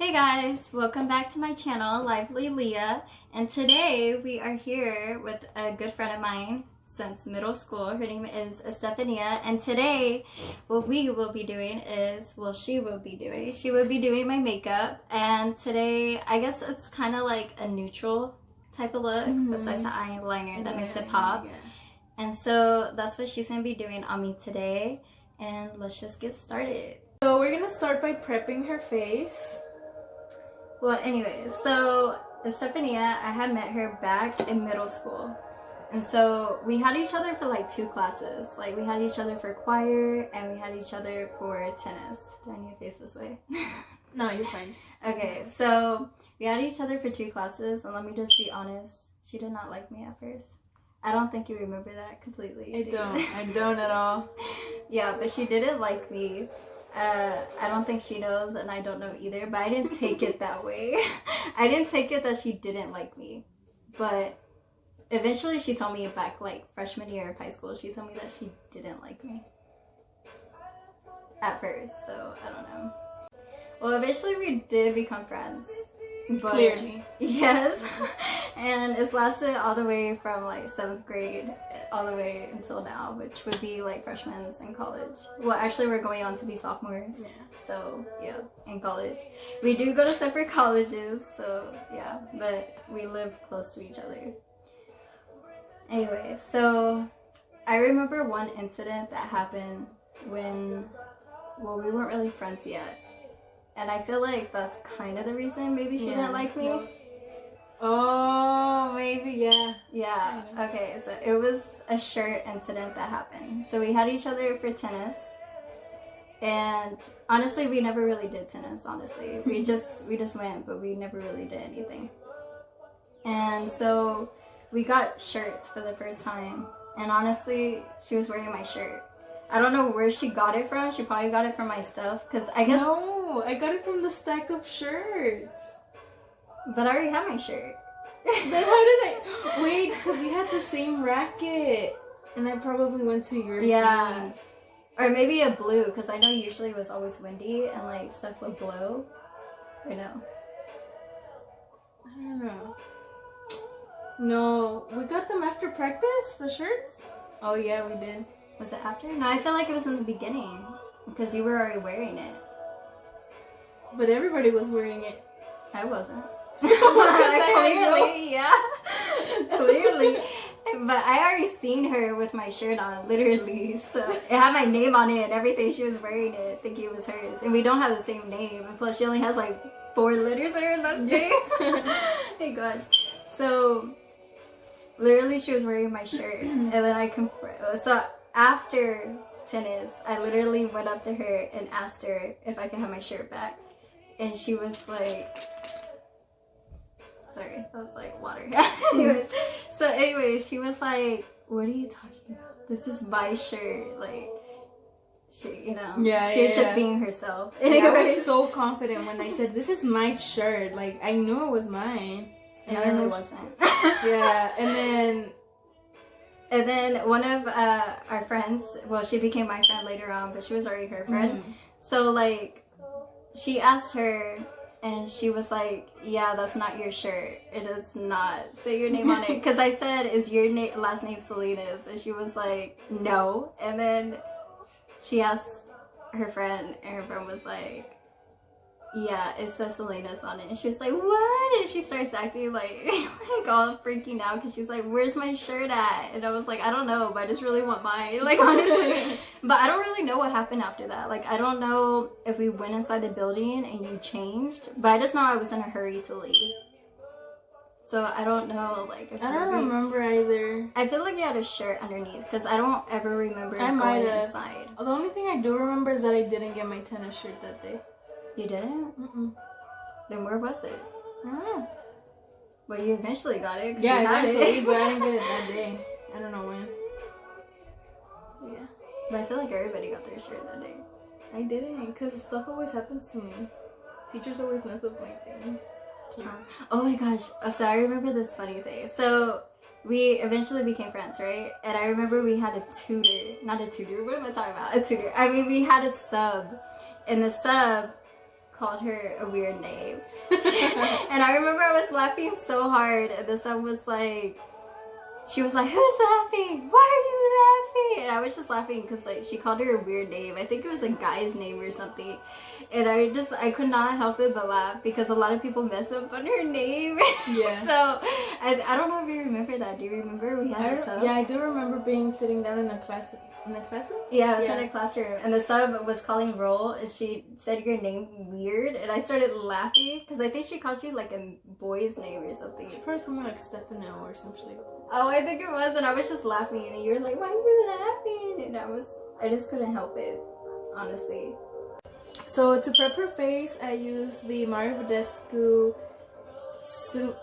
Hey guys, welcome back to my channel, Lively Leah, and today we are here with a good friend of mine since middle school. Her name is Estefania, and today what we will be doing is, she will be doing my makeup, and today I guess it's kind of like a neutral type of look besides the eyeliner that makes it pop. And so that's what she's going to be doing on me today, and let's just get started. So we're going to start by prepping her face. Well, anyways, so Estefania, I had met her back in middle school. And so we had each other for like 2 classes. Like we had each other for choir and we had each other for tennis. Do I need to face this way? No, you're fine. Okay, so we had each other for 2 classes, and let me just be honest, she did not like me at first. I don't think you remember that completely. I don't at all. Yeah, but she didn't like me. I don't think she knows, and I don't know either, but I didn't take it that way. I didn't take it that she didn't like me. But eventually she told me back like freshman year of high school, she told me that she didn't like me. At first, so I don't know. Well, eventually we did become friends. But, clearly. Yes. And it's lasted all the way from like 7th grade all the way until now, which would be like freshmen in college. Well, actually we're going on to be sophomores. Yeah. So yeah, in college. We do go to separate colleges, so yeah, but we live close to each other. Anyway, so I remember one incident that happened when, well, we weren't really friends yet. And I feel like that's kind of the reason maybe she didn't like me. No. Oh, maybe, yeah. Yeah, okay, so it was a shirt incident that happened. So we had each other for tennis. And honestly, we never really did tennis, honestly. We just went, but we never really did anything. And so we got shirts for the first time. And honestly, she was wearing my shirt. I don't know where she got it from. She probably got it from my stuff, because I guess... No, I got it from the stack of shirts. But I already have my shirt. Then how did I... Wait, because we had the same racket. And I probably went to your Yeah. things. Or maybe a blue, because I know usually it was always windy and like stuff would blow. Or no? I don't know. No, we got them after practice, the shirts? Oh yeah, we did. Was it after? No, I feel like it was in the beginning, because you were already wearing it. But everybody was wearing it. I wasn't. Clearly, yeah. Clearly. But I already seen her with my shirt on, literally. So it had my name on it and everything. She was wearing it, thinking it was hers. And we don't have the same name. And plus, she only has like 4 letters in her last name. Oh my gosh. So literally, she was wearing my shirt. And then so after tennis, I literally went up to her and asked her if I could have my shirt back. And she was like... Sorry, that was like water. Anyways, she was like, "What are you talking about? This is my shirt." Like, she was just being herself. Yeah, I was so confident when I said, "This is my shirt." Like, I knew it was mine. And it really wasn't. Yeah, and then one of our friends, well, she became my friend later on, but she was already her friend. So like, she asked her. And she was like, "Yeah, that's not your shirt. It does not say your name on it." Because I said, "Is your last name Salinas?" And she was like, "No." And then she asked her friend, and her friend was like, "Yeah, it says Salinas on it." And she was like, "What?" And she starts acting like all freaking out, because she's like, "Where's my shirt at?" And I was like, "I don't know, but I just really want mine." Like, honestly. But I don't really know what happened after that. Like, I don't know if we went inside the building and you changed, but I just know I was in a hurry to leave. So I don't know, like, if I don't remember either. I feel like you had a shirt underneath, because I don't ever remember going inside. The only thing I do remember is that I didn't get my tennis shirt that day. You didn't? Then where was it? I don't know. Well, you eventually got it. Yeah, eventually, but I didn't get it that day. I don't know when. Yeah. But I feel like everybody got their shirt that day. I didn't, because stuff always happens to me. Teachers always mess up my things. Oh my gosh. So I remember this funny thing. So we eventually became friends, right? And I remember we had a tutor. Not a tutor. What am I talking about? A tutor. I mean, we had a sub. And the sub called her a weird name. And I remember I was laughing so hard, and the son was like, she was like, who's laughing? Why are you laughing? And I was just laughing because like she called her a weird name. I think it was a guy's name or something. And I could not help it but laugh because a lot of people mess up on her name. Yeah. So I don't know if you remember that. Do you remember we had a sub? Yeah, I do remember sitting down in the classroom. In the classroom? Yeah, I was in a classroom, and the sub was calling roll, and she said your name weird, and I started laughing because I think she called you like a boy's name or something. She probably called me like Stefano or something like that. Oh, I think it was, and I was just laughing, and you were like, "Why are you laughing?" And I just couldn't help it, honestly. So to prep her face, I used the Mario Badescu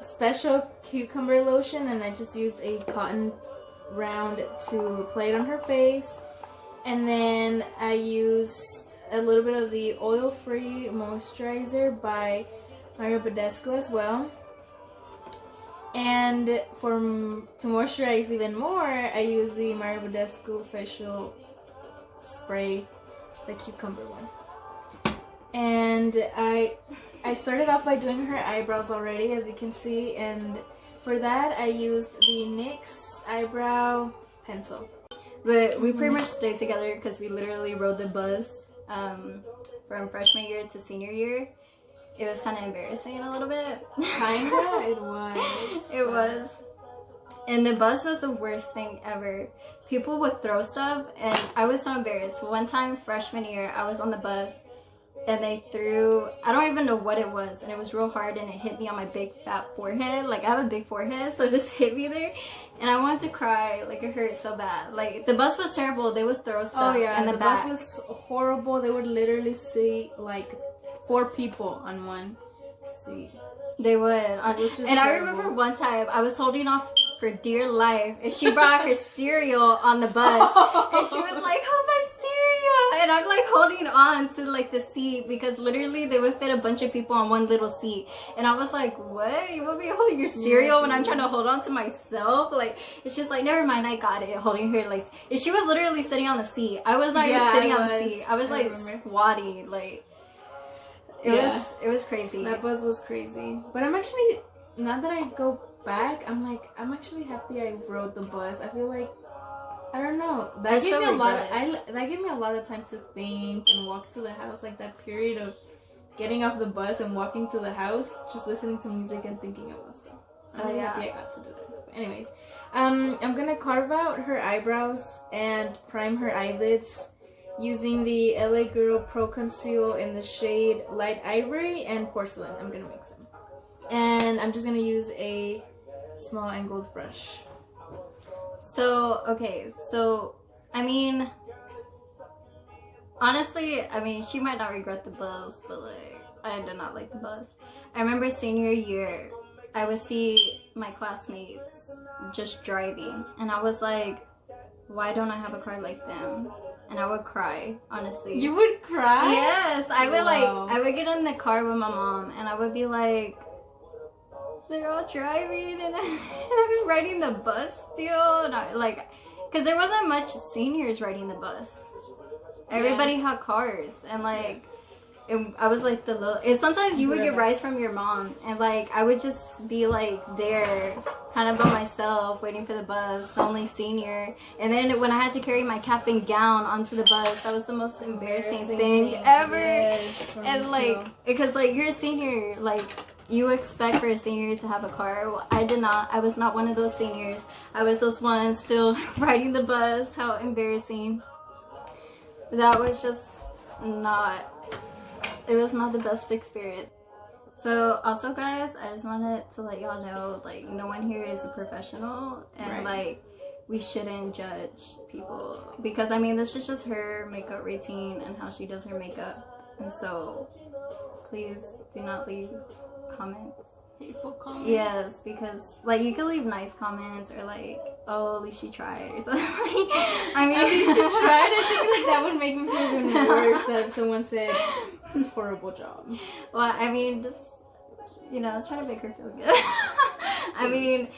special cucumber lotion, and I just used a cotton round to apply it on her face. And then I used a little bit of the oil-free moisturizer by Mario Badescu as well. And to moisturize even more, I used the Mario Badescu facial spray, the cucumber one. And I started off by doing her eyebrows already, as you can see, and for that I used the NYX eyebrow pencil. But we pretty much stayed together because we literally rode the bus from freshman year to senior year. It was kind of embarrassing a little bit. Kinda? It was. It was. And the bus was the worst thing ever. People would throw stuff, and I was so embarrassed. One time, freshman year, I was on the bus, and they threw, I don't even know what it was, and it was real hard, and it hit me on my big fat forehead. Like, I have a big forehead, so it just hit me there, and I wanted to cry. Like, it hurt so bad. Like, the bus was terrible. They would throw stuff in the back. Bus was horrible. They would literally see like 4 people on one seat. They would. And I remember one time I was holding off for dear life, and she brought her cereal on the bus, and she was like, "Oh, my cereal!" And I'm like holding on to like the seat because literally they would fit a bunch of people on one little seat, and I was like, "What? You want me holding your cereal when I'm trying to hold on to myself?" Like, it's just like, never mind, I got it. Holding her like, and she was literally sitting on the seat. I was not even sitting on the seat. I was like squatting, like. It was crazy. That bus was crazy. But I'm actually, now that I go back, I'm actually happy I rode the bus. I feel like, I don't know, that gave me a lot of time to think and walk to the house. Like that period of getting off the bus and walking to the house, just listening to music and thinking about stuff. I'm happy I got to do that. But anyways, I'm gonna carve out her eyebrows and prime her eyelids using the LA Girl Pro Conceal in the shade Light Ivory and Porcelain. I'm gonna mix them. And I'm just gonna use a small angled brush. So, okay, so, I mean, honestly, I mean, she might not regret the bus, but like, I did not like the bus. I remember senior year, I would see my classmates just driving, and I was like, why don't I have a car like them? And I would cry, honestly. You would cry? Yes, I would I would get in the car with my mom, and I would be like, they're all driving, and I'm riding the bus still. And because there wasn't much seniors riding the bus. Everybody had cars, and like, I was like the little. Sometimes you would get rides from your mom, and like I would just be like there, kind of by myself, waiting for the bus, the only senior. And then when I had to carry my cap and gown onto the bus, that was the most embarrassing thing ever. Yes, and like, because like you're a senior, like you expect for a senior to have a car. Well, I did not. I was not one of those seniors. I was those ones still riding the bus. How embarrassing. That was just not. It was not the best experience. So also guys, I just wanted to let y'all know, like, no one here is a professional, and like we shouldn't judge people, because I mean this is just her makeup routine and how she does her makeup, and so please do not leave comments, hateful comments. Yes, because like you can leave nice comments or like, oh, at least she tried or something. I mean, at least she tried. I think like that would make me feel even worse that someone said horrible job. Well, I mean, just, you know, try to make her feel good. I mean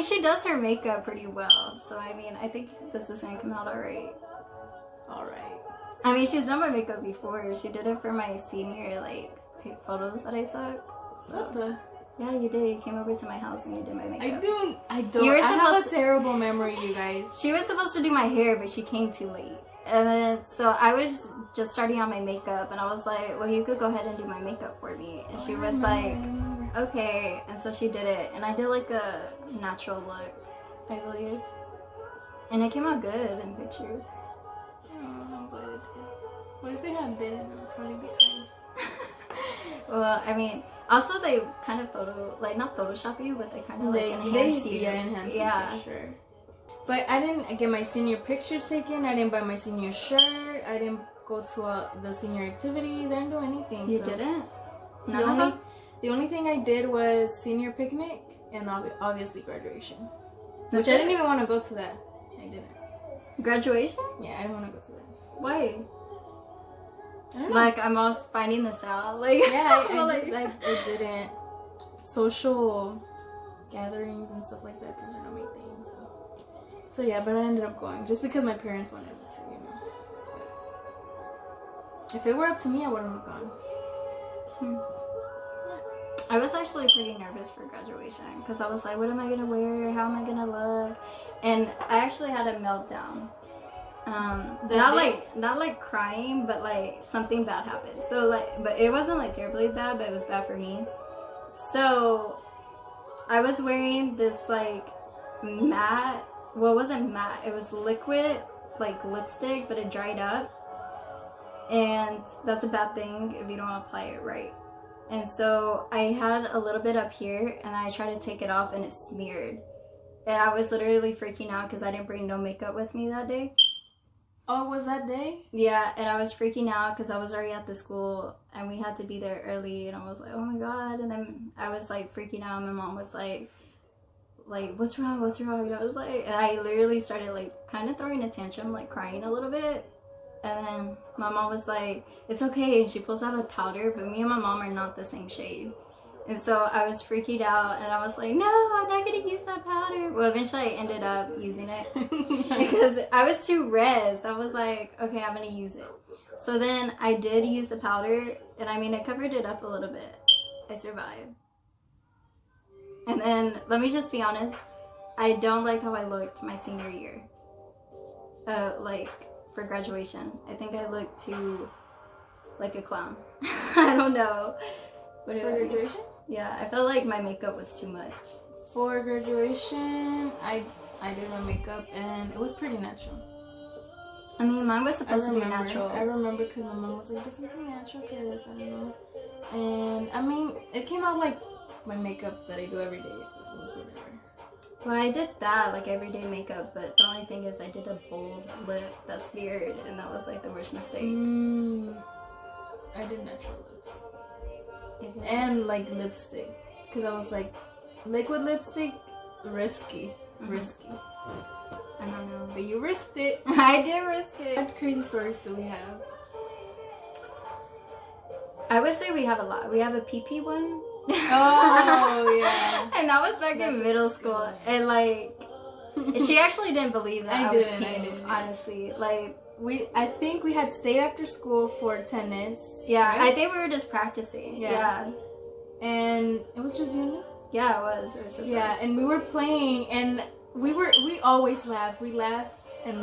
she does her makeup pretty well, so I mean I think this is gonna come out alright. I mean, she's done my makeup before. She did it for my senior like photos that I took. So. What the? Yeah, you did. You came over to my house and you did my makeup. I don't. You were I have a terrible memory, you guys. She was supposed to do my hair, but she came too late. And then, so I was just starting on my makeup, and I was like, well, you could go ahead and do my makeup for me. And she was like, okay. And so she did it. And I did like a natural look, I believe. And it came out good in pictures. Oh, but what if it didn't? It would probably be crazy. Well, I mean, also they kind of not Photoshop you, but they kind of like enhance you. Yeah, enhance you for sure. But I didn't get my senior pictures taken. I didn't buy my senior shirt. I didn't go to the senior activities. I didn't do anything. You didn't? The only thing I did was senior picnic and obviously graduation. Which I didn't even want to go to that. I didn't. Graduation? Yeah, I didn't want to go to that. Why? I don't know. Like, I'm all finding this out. Like, yeah, I didn't. Social gatherings and stuff like that, those are not my things. So yeah, but I ended up going just because my parents wanted me to, you know. If it were up to me, I wouldn't have gone. I was actually pretty nervous for graduation because I was like, what am I gonna wear? How am I gonna look? And I actually had a meltdown. Not like crying, but like something bad happened. So like, but it wasn't like terribly bad, but it was bad for me. So I was wearing this like matte, well, it wasn't matte, it was liquid like lipstick, but it dried up, and that's a bad thing if you don't apply it right. And so I had a little bit up here, and I tried to take it off and it smeared, and I was literally freaking out because I didn't bring no makeup with me that day. Oh, was that day? Yeah, and I was freaking out because I was already at the school and we had to be there early, and I was like, oh my god. And then I was like freaking out. My mom was like what's wrong? And I was like, and I literally started like kind of throwing a tantrum, like crying a little bit. And then my mom was like, it's okay. And she pulls out a powder, but me and my mom are not the same shade. And so I was freaking out, and I was like, no, I'm not going to use that powder. Well, eventually I ended up using it because I was too red. So I was like, okay, I'm going to use it. So then I did use the powder, and I mean, I covered it up a little bit. I survived. And then, let me just be honest, I don't like how I looked my senior year. Like, for graduation. I think I looked too like a clown. I don't know. For graduation? Yeah, I felt like my makeup was too much. For graduation, I did my makeup and it was pretty natural. I mean, mine was supposed to be natural. I remember because my mom was like, do something natural because I don't know. And I mean, it came out like my makeup that I do every day, so it was whatever. Well, I did that, like everyday makeup, but the only thing is I did a bold lip that smeared, and that was like the worst mistake. I did natural lips. And like lipstick, because I was like, liquid lipstick, risky. I don't know. But you risked it. I did risk it. What crazy stories do we have? I would say we have a lot. We have a PP one. Oh, yeah. And that was back in middle school. And like, she actually didn't believe that I was pink, honestly. Like, I think we had stayed after school for tennis. Yeah, right? I think we were just practicing. Yeah. And it was just you and me? Yeah, it was. It was just us. And we were playing, and we always laugh. We laughed and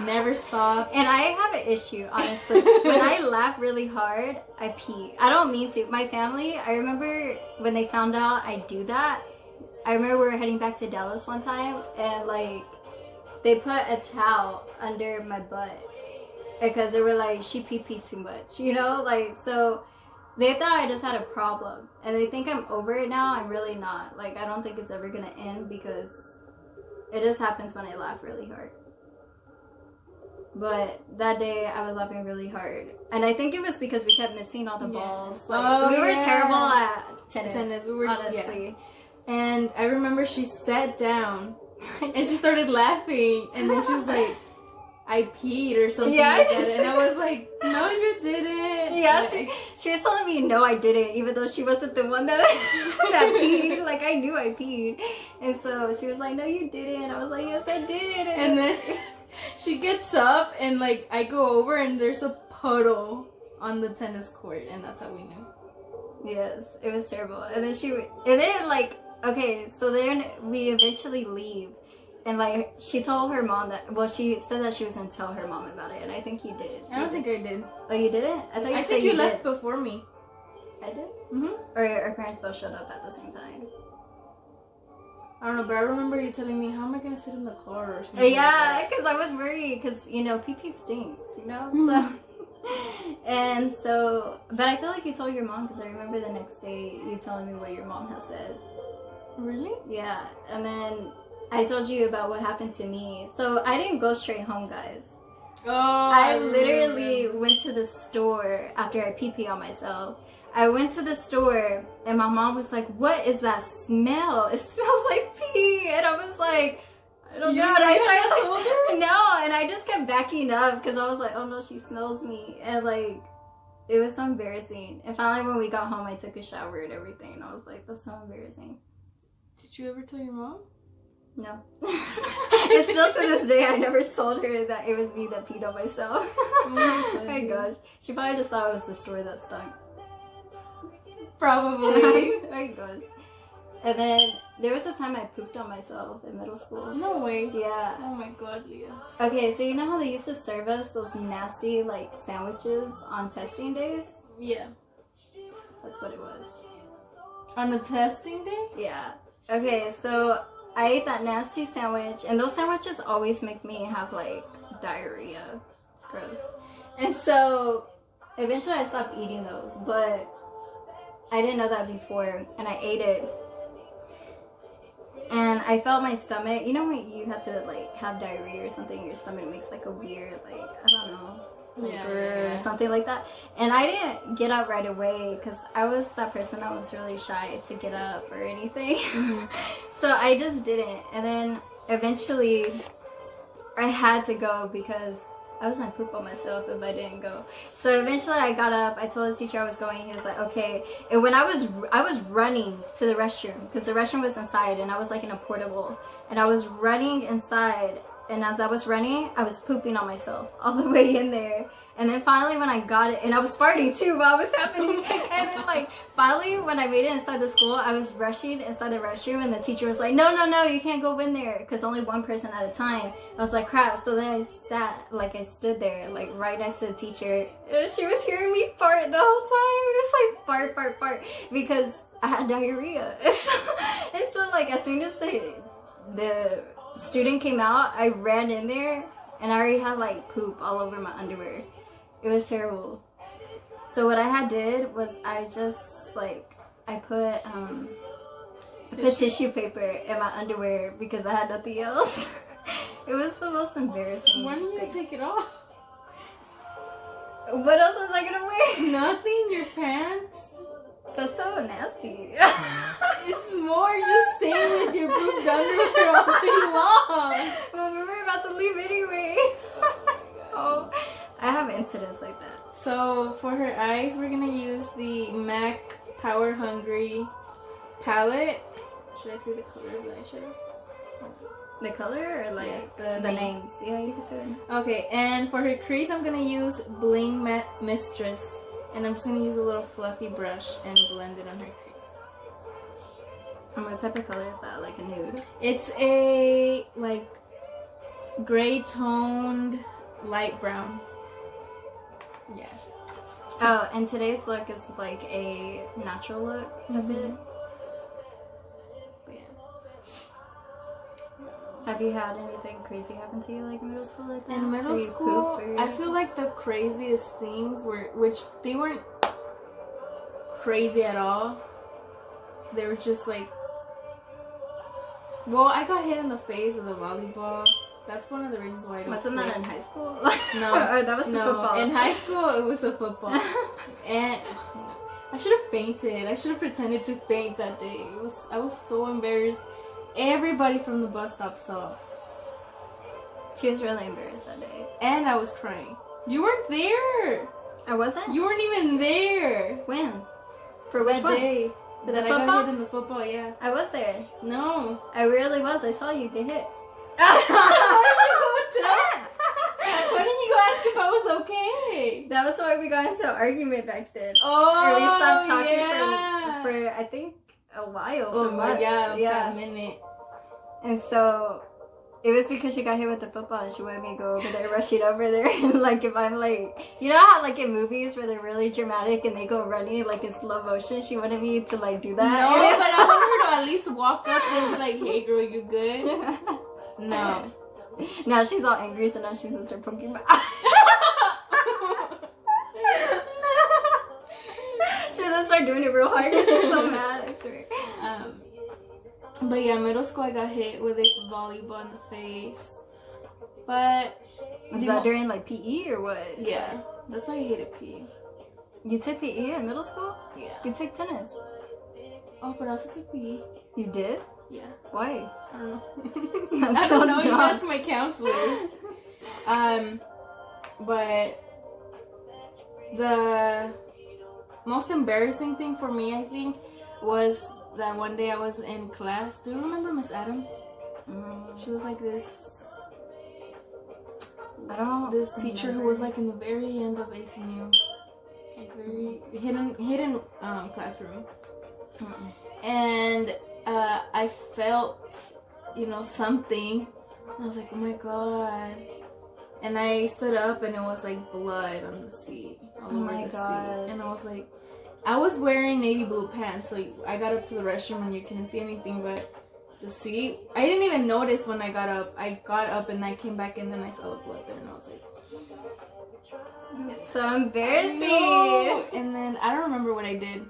never stop. And I have an issue, honestly. When I laugh really hard, I pee. I don't mean to. My family, I remember when they found out I do that, I remember we were heading back to Dallas one time, and like, they put a towel under my butt because they were like, she pee-peed too much, you know? Like, so they thought I just had a problem, and they think I'm over it now. I'm really not. Like, I don't think it's ever gonna end because it just happens when I laugh really hard. But that day I was laughing really hard, and I think it was because we kept missing all the balls. Like, we were terrible at tennis. We were, honestly. Yeah. And I remember she sat down and she started laughing, and then she was like, I peed or something like that. And I was like, no, you didn't. Yeah, she was telling me, no, I didn't, even though she wasn't the one that peed. Like, I knew I peed. And so she was like, no, you didn't. I was like, yes, I did. And then she gets up, and like, I go over, and there's a puddle on the tennis court, and that's how we knew. Yes, it was terrible. And then like, okay, so then we eventually leave. And like, she told her mom that, well, she said that she was going to tell her mom about it. And I think you did. I don't think I did. Oh, you didn't? I think you left before me. I did? Mm-hmm. Or our parents both showed up at the same time. I don't know, but I remember you telling me, how am I going to sit in the car or something? Yeah, because I was worried, because, you know, pee-pee stinks, you know? So, and so, but I feel like you told your mom, because I remember the next day you telling me what your mom had said. Really? Yeah, and then I told you about what happened to me. So I didn't go straight home, guys. Oh, I literally went to the store after I pee-pee on myself. I went to the store and my mom was like, "What is that smell? It smells like pee." And I was like, "I don't know." And I started no, and I just kept backing up because I was like, "Oh no, she smells me." And like, it was so embarrassing. And finally, when we got home, I took a shower and everything. And I was like, "That's so embarrassing." Did you ever tell your mom? No. And still to this day, I never told her that it was me that peed on myself. Oh my gosh. She probably just thought it was the store that stunk. Probably. Oh my gosh. And then there was a time I pooped on myself in middle school. No way. Yeah. Oh my god, Leah. Okay, so you know how they used to serve us those nasty like sandwiches on testing days? Yeah. That's what it was. On a testing day? Yeah. Okay, so I ate that nasty sandwich, and those sandwiches always make me have like diarrhea. It's gross. And so eventually I stopped eating those, but I didn't know that before, and I ate it. And I felt my stomach, you know when you have to like have diarrhea or something, your stomach makes like a weird, like, I don't know, like or something like that. And I didn't get up right away because I was that person that was really shy to get up or anything. So I just didn't. And then eventually I had to go because I was gonna poop on myself if I didn't go. So eventually I got up, I told the teacher I was going, he was like, okay. And when I was running to the restroom, because the restroom was inside and I was like in a portable, and I was running inside, and as I was running, I was pooping on myself all the way in there. And then finally when I got it, and I was farting too while it was happening. And then like finally when I made it inside the school, I was rushing inside the restroom, and the teacher was like, no, you can't go in there, because only one person at a time. I was like, crap. So then I stood there like right next to the teacher, and she was hearing me fart the whole time. It was like fart because I had diarrhea. And so like as soon as the student came out, I ran in there and I already had like poop all over my underwear. It was terrible. So what I had did was I just like I put tissue paper in my underwear because I had nothing else. It was the most embarrassing. Why didn't you take it off? What else was I gonna wear? Nothing. Your pants. That's so nasty. It's more just saying that you pooped underwear all day long. Well, we were about to leave anyway. Oh, I have incidents like that. So for her eyes, we're gonna use the MAC Power Hungry palette. Should I say the color of the eyeshadow? The color or like yeah, the names? Yeah, you can say them. Okay, and for her crease, I'm gonna use Bling Matte Mistress. And I'm just going to use a little fluffy brush and blend it on her crease. And what type of color is that? Like a nude? It's a, like, gray toned light brown. Yeah. Oh, and today's look is like a natural look a bit. But yeah. Have you had anything crazy happen to you like in middle school like that? In middle school, I feel like the craziest things were, which they weren't crazy at all. They were just like, well, I got hit in the face with a volleyball. That's one of the reasons why I don't Wasn't that in high school? No. Or that was the football. In high school, it was a football. And I should have fainted. I should have pretended to faint that day. I was so embarrassed. Everybody from the bus stop saw. She was really embarrassed that day. And I was crying. You weren't there. I wasn't? You weren't even there. When? For which one? Day. For the that football? I got hit in the football, yeah. I was there. No. I really was. I saw you get hit. Why didn't you go ask him if I was okay. That was why we got into an argument back then. Oh, or we stopped talking for I think a while. Oh, months. yeah, a minute. And so it was because she got hit with the football and she wanted me to go over there, rushing over there. And like if I'm like, you know how like in movies where they're really dramatic and they go running like in slow motion, she wanted me to like do that. No, but I want her to at least walk up and be like, hey girl, you good? No. Now she's all angry, so now she's gonna start poking my she's gonna start doing it real hard because she's so mad, I swear. But yeah, middle school I got hit with a volleyball in the face. But was that during like PE or what? Yeah, that's why I hated PE. You took PE in middle school? Yeah. You took tennis. Oh, but I also took PE. You did? Yeah. Why? I don't know. I don't know. You ask my counselors. But the most embarrassing thing for me, I think, was that one day I was in class. Do you remember Miss Adams? She was like this. This teacher who was like in the very end of ACU, like very hidden classroom. And I felt, something. And I was like, oh my god. And I stood up and it was like blood on the seat. All over the seat. And I was like, I was wearing navy blue pants, so I got up to the restroom and you couldn't see anything, but the seat, I didn't even notice when I got up. I got up and I came back in and I saw the blood there and I was like, it's so embarrassing. And then I don't remember what I did.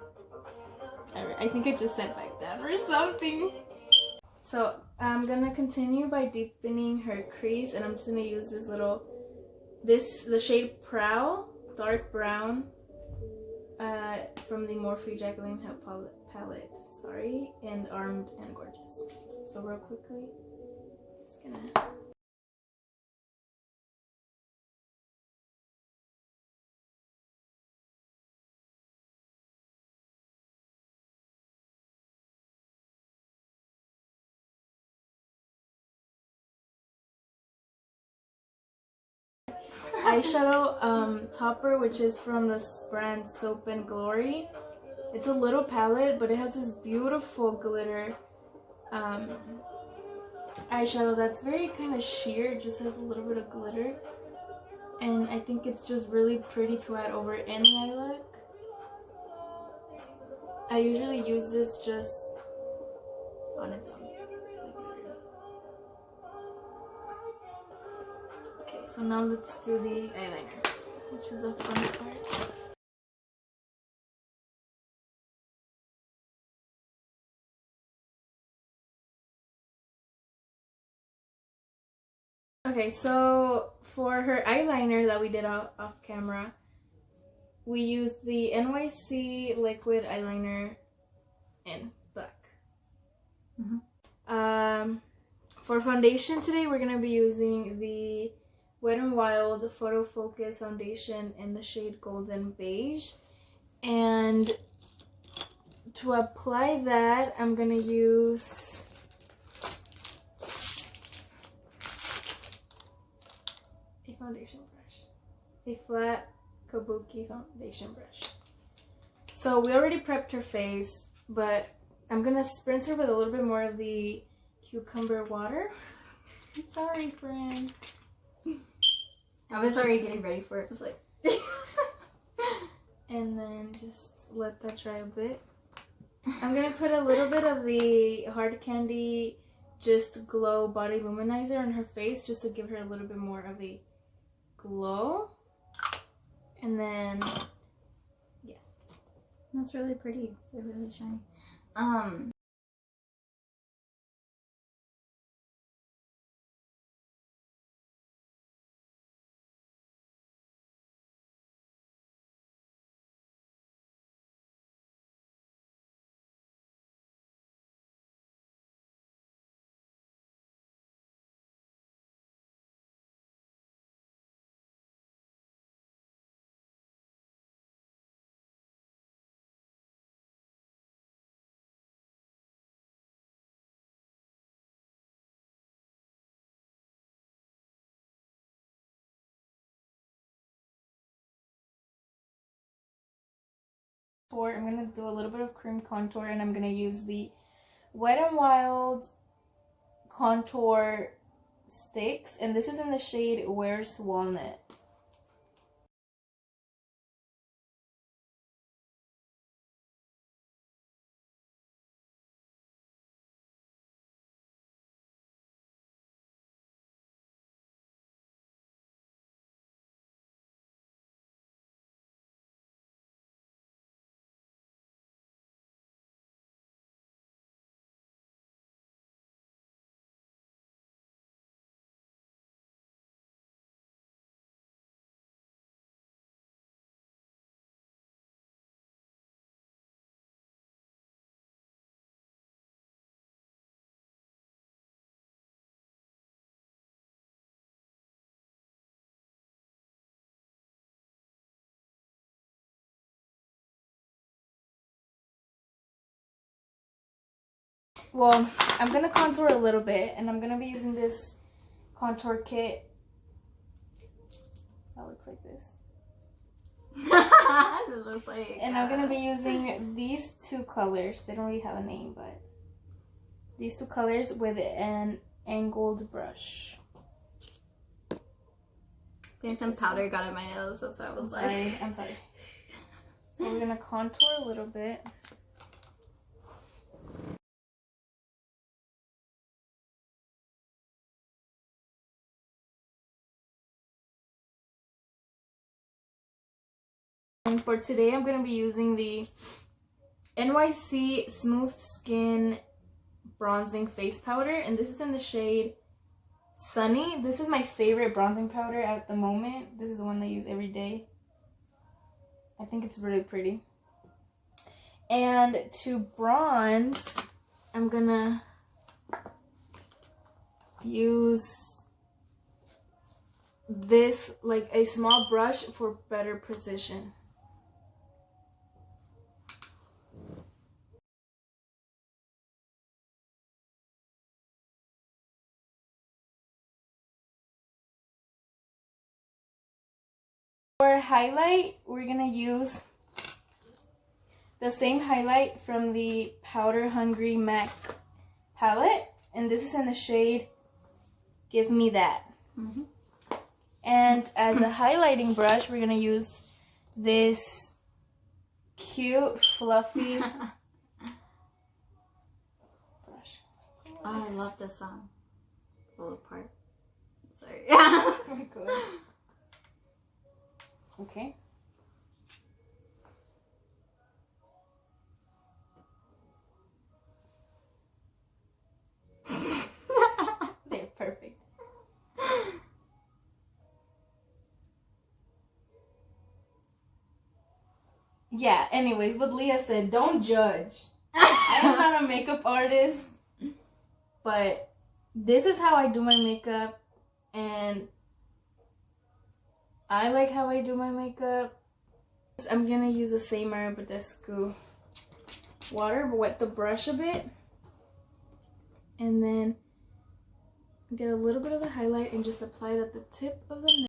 I think I just sat back down or something. So I'm gonna continue by deepening her crease, and I'm just gonna use the shade Prowl, dark brown, from the Morphe Jacqueline Hill palette. Sorry, and Armed and Gorgeous. So real quickly, just gonna. Eyeshadow topper, which is from this brand Soap and Glory. It's a little palette, but it has this beautiful glitter eyeshadow that's very kind of sheer. It just has a little bit of glitter, and I think it's just really pretty to add over any eye look. I usually use this just on its own. So now let's do the eyeliner, which is a fun part. Okay, so for her eyeliner that we did off camera, we used the NYC liquid eyeliner in black. For foundation today, we're gonna be using the Wet n Wild Photo Focus foundation in the shade Golden Beige. And to apply that, I'm gonna use a foundation brush, a flat Kabuki foundation brush. So we already prepped her face, but I'm gonna spritz her with a little bit more of the cucumber water. Sorry, friend. I was already getting ready for it. I was like, and then just let that dry a bit. I'm gonna put a little bit of the Hard Candy Just Glow Body Luminizer on her face just to give her a little bit more of a glow. And then, yeah. That's really pretty. It's really shiny. I'm gonna do a little bit of cream contour, and I'm gonna use the Wet n Wild contour sticks, and this is in the shade Where's Walnut. Well, I'm gonna contour a little bit, and I'm gonna be using this contour kit. That looks like this. It looks like, and I'm gonna be using these two colors. They don't really have a name, but these two colors with an angled brush. I think some powder got in my nose. That's what I was like. I'm sorry. So we're gonna contour a little bit. And for today, I'm going to be using the NYC Smooth Skin Bronzing Face Powder. And this is in the shade Sunny. This is my favorite bronzing powder at the moment. This is the one I use every day. I think it's really pretty. And to bronze, I'm going to use this, like a small brush for better precision. For highlight, we're gonna use the same highlight from the Powder Hungry MAC palette, and this is in the shade Give Me That. And as a highlighting brush, we're gonna use this cute, fluffy brush. Oh, I love this song. Pull apart. Sorry. Oh my god. Okay. They're perfect. Yeah, anyways, what Leah said, don't judge. I'm not a makeup artist, but this is how I do my makeup, and I like how I do my makeup. I'm gonna use the same Badescu water, but wet the brush a bit, and then get a little bit of the highlight and just apply it at the tip of the nose.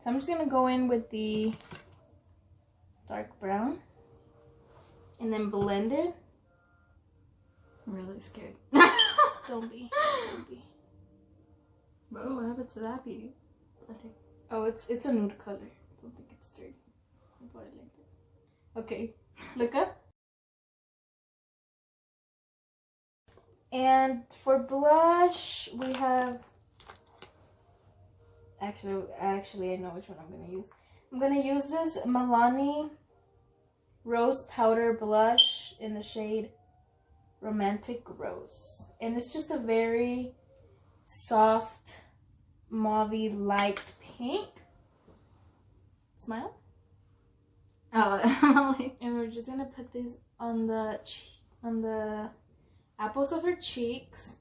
So I'm just gonna go in with the dark brown and then blend it. I'm really scared. Don't be. Don't be. Whoa, what happened to that beauty? Oh, it's a nude color. I don't think it's dirty. I bought it like that. Okay, look up. And for blush, we have. Actually, I know which one I'm gonna use. I'm gonna use this Milani Rose Powder Blush in the shade Romantic Rose, and it's just a very soft mauvey light pink. Smile. Oh, and we're just gonna put this on the apples of her cheeks.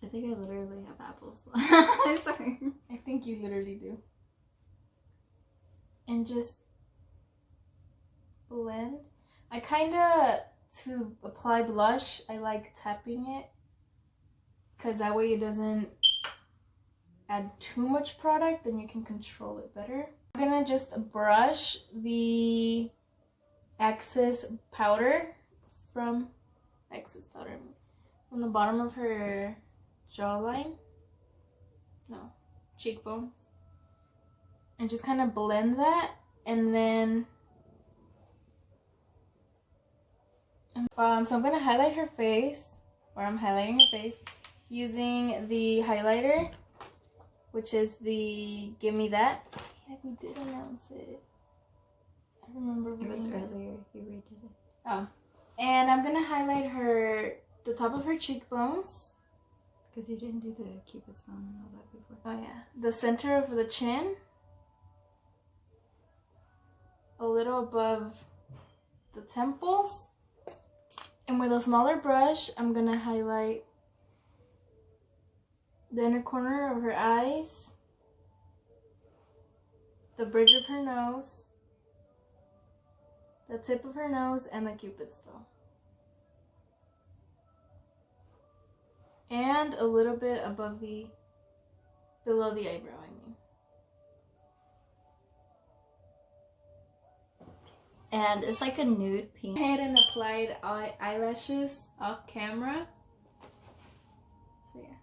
I think I literally have apples. Sorry. I think you literally do. and just blend. I kind of, to apply blush, I like tapping it because that way it doesn't add too much product, and you can control it better. I'm gonna just brush the excess powder from the bottom of her jawline, no, cheekbones, and just kind of blend that, and then so I'm gonna highlight her face, or I'm highlighting her face using the highlighter, which is the Gimme That. Yeah, we did announce it. I remember it was earlier. You redid it. Oh, and I'm gonna highlight the top of her cheekbones. Because you didn't do the Cupid's bow and all that before. Oh yeah, the center of the chin, a little above the temples, and with a smaller brush, I'm gonna highlight the inner corner of her eyes, the bridge of her nose, the tip of her nose, and the Cupid's bow. And a little bit below the eyebrow, I mean. And it's like a nude pink. I hadn't applied eyelashes off camera. So yeah.